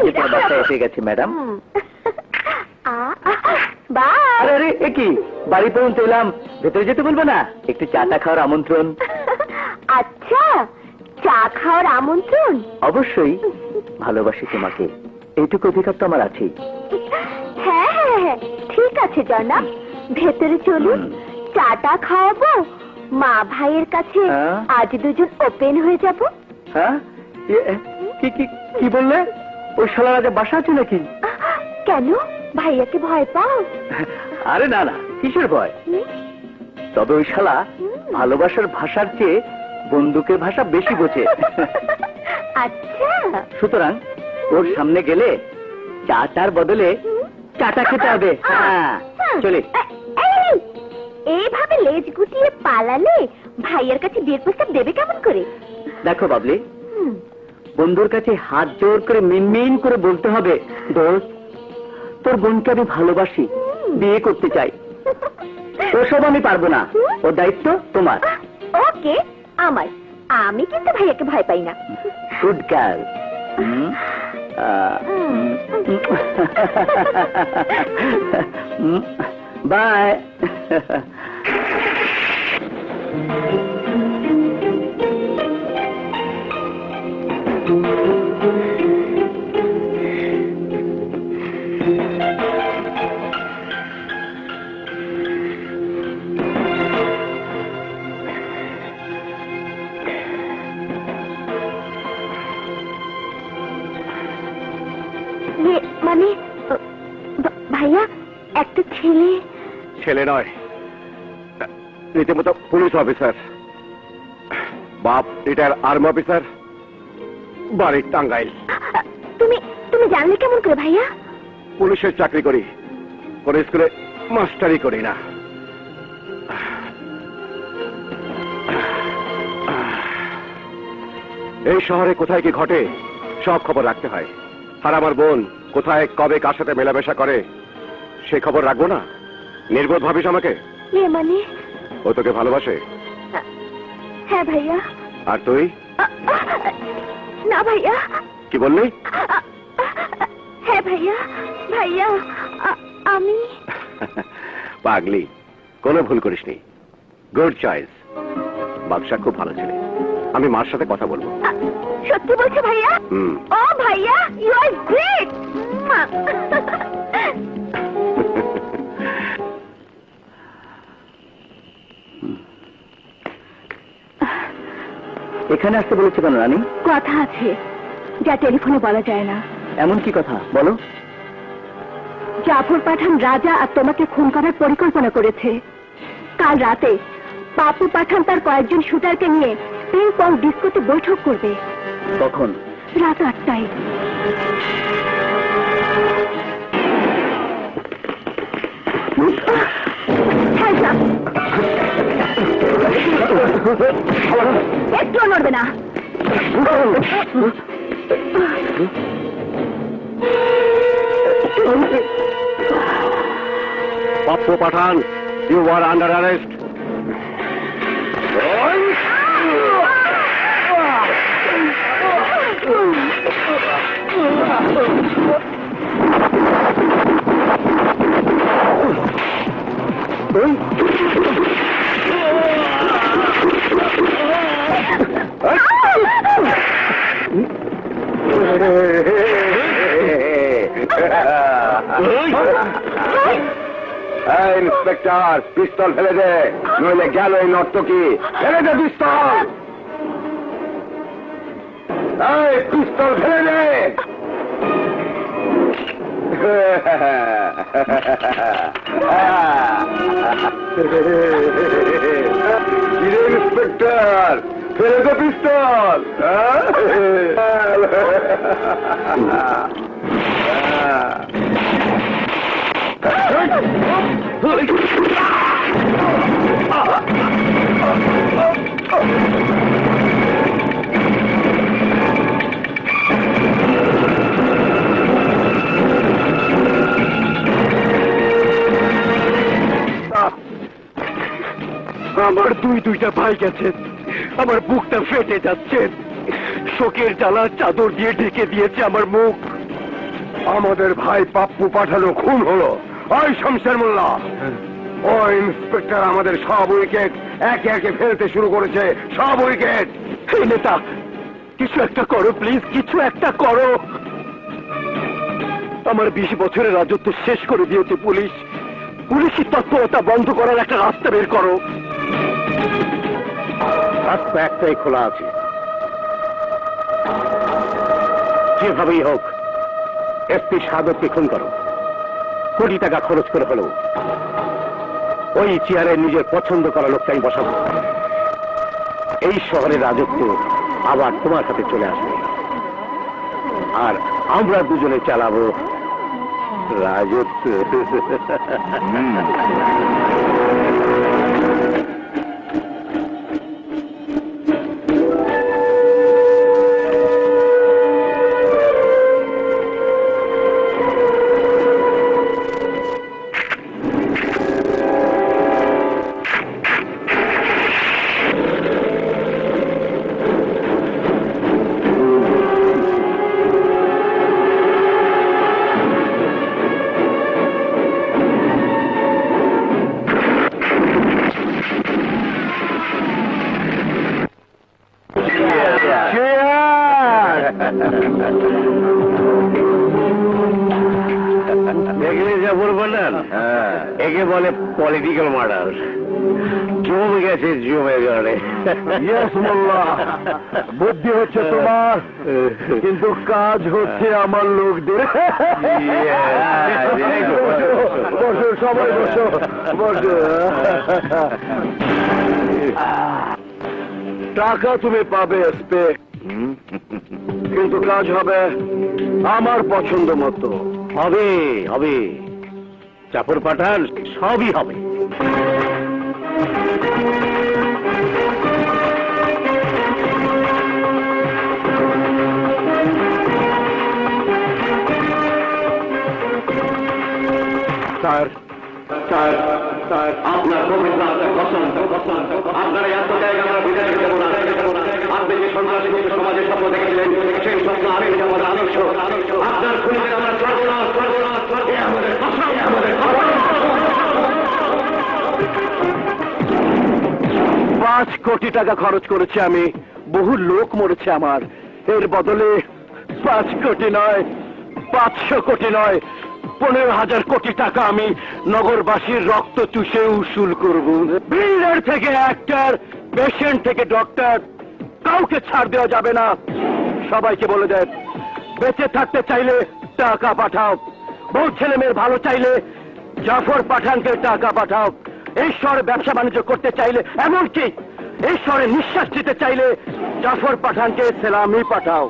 আপনার বাসায় এসে গেছি ম্যাডাম। আরে কি বাড়ি পর্যন্ত এলাম, ভেতরে যেতে বলবো না? একটু চাটা খাওয়ার আমন্ত্রণ। আচ্ছা, চা খাওয়ার আমন্ত্রণ? অবশ্যই, ভালোবাসি তোমাকে, এইটুকু অধিকার তো আমার আছেই। হ্যাঁ হ্যাঁ হ্যাঁ, ঠিক আছে জনাব, ভেতরে চলুন, চাটা খাওয়াবো, মা ভাইয়ের কাছে আজ দুজন ওপেন হয়ে যাব। হ্যাঁ, কি বললে? ওই শালা রাজা বাসা আছে নাকি? কেন, ভাইয়াকে ভয় পাও? আরে না না, কিসের ভয়? তবে ওই শালা ভালোবাসার ভাষার চেয়ে বন্দুকের ভাষা বেশি বোঝে। আচ্ছা, সুতরাং ওর সামনে গেলে চাটার বদলে চাটা খেতে হবে। হ্যাঁ, চলে। এইভাবে লেজ গুটিয়ে পালালে ভাইয়ের কাছে বিয়ের প্রস্তাব দেবে কেমন করে? দেখো বাবলি, বন্ধুর কাছে হাত জোর করে মিনমিন করে বলতে হবে, দোস্ত তোর বোনকে আমি ভালোবাসি, বিয়ে করতে চাই। ওসব আমি পারবো না, ওর দায়িত্ব তোমার। ওকে, আমার। আমি কিন্তু ভাইয়াকে ভয় পাই না। Good girl. বাই। মানে ভাইয়া, একটা ছেলে? ছেলে নয়, রীতিমতো পুলিশ অফিসার। বাপ রিটায়ার আর্মি অফিসার, বাড়ির টাঙ্গাইল। তুমি তুমি জানলে কেমন করে ভাইয়া? পুলিশের চাকরি করি, কোন স্কুলে মাস্টারি করি না। এই শহরে কোথায় কি ঘটে সব খবর রাখতে হয়। আর আমার বোন কোথায় কবে কার সাথে মেলামেশা করে সে খবর রাখবো না? নির্বোধ ভাবিস আমাকে? মানে ও তোকে ভালোবাসে? হ্যাঁ ভাইয়া। আর তুই? না ভাইয়া। কি বললি? হ্যাঁ ভাইয়া, ভাইয়া আমি। পাগলি, কোনো ভুল করিসনি। Good choice. বাদশা খুব ভালো ছেলে, আমি মার সাথে কথা বলবো। সত্যি বলছো ভাইয়া? ও ভাইয়া, ইউ আর গ্রেট। এখানে আসতে বলেছে কেন রানী? কথা আছে যা টেলিফোনে বলা যায় না। এমন কি কথা বলো? জাফর পাঠান রাজা আর তোমাকে খুন করার পরিকল্পনা করেছে। কাল রাতে পাপু পাঠান তার কয়েকজন শুটারকে নিয়ে পিং পং ডিস্কোতে বৈঠক করবে। কখন? রাত 8টায়। একটু নড়বে না। Pappu Pathan, you are under arrest. Inspector, pistol ফেলে দে, নইলে গেল এই নর্তকী। ফেলে দে পিস্তল। এই পিস্তল ফেলে দে। ইন্সপেক্টর, ফেলে দে পিস্তল। আমার দুইটা ভাই গেছেন, আমার বুকটা ফেটে যাচ্ছে। শোকের জ্বালা চাদর দিয়ে ঢেকে দিয়েছে আমার মুখ। আমাদের ভাই পাপ্পু পাঠানো খুন হলো। ওই শমশের মোল্লা, ওই ইন্সপেক্টর আমাদের সব উইকেট একে একে ফেলতে শুরু করেছে, সব উইকেট। এই নেতা, কিছু একটা করো প্লিজ, কিছু একটা করো। আমার 20 বছরের রাজত্ব শেষ করে দিয়েছে পুলিশ। পুলিশি তৎপরতা বন্ধ করার একটা রাস্তা বের করো। রাস্তা একটাই খোলা আছে, যেভাবেই হোক এসপি সাদতকে খুন করো। কোটি টাকা খরচ করে হলেও ওই চেয়ারে নিজের পছন্দ করা লোকটাই বসাবো। এই শহরের রাজত্ব আবার তোমার হাতে চলে আসবে, আর আমরা দুজনে চালাবো রাজত্ব। দেখলে জাফর পাঠান, একে বলে পলিটিক্যাল মার্ডার। জমে গেছে, জমে গেলে। বুদ্ধি হচ্ছে তোমার, কিন্তু কাজ হচ্ছে আমার লোকদের। বসো সবাই, বসো বসো। টাকা তুমি পাবে এসপি, কিন্তু কাজ হবে আমার পছন্দ মতো। হবে হবে জাফর পাঠান, সবই হবে। স্যার স্যার স্যার, আপনার আপনার এত জায়গা আমরা বিদায় দেবো না। আপনি যে সন্ত্রাসী সমাজের স্বপ্ন দেখেছিলেন, সেই স্বপ্ন আমি আমাদের আদর্শ। আপনার খুনিদের আমরা ছাড়বো না, ছাড়বো না, আমাদের আমাদের 5 কোটি টাকা খরচ করেছি আমি, বহু লোক মরেছে আমার। এর বদলে 5 কোটি নয়, 500 কোটি নয়, 15,000 কোটি টাকা আমি নগরবাসীর রক্ত চুষে উসুল করব। বিল্ডার থেকে অ্যাক্টর, পেশেন্ট থেকে ডক্টর, কাউকে ছাড় দেওয়া যাবে না। সবাইকে বলে দেয়, বেঁচে থাকতে চাইলে টাকা পাঠাও, বউ ছেলে মেয়ের ভালো চাইলে জাফর পাঠানকে টাকা পাঠাও, এই শহরে ব্যবসা বাণিজ্য করতে চাইলে, এমনকি এই শহরে নিঃশ্বাস দিতে চাইলে জাফর পাঠানকে সেলামি পাঠাও।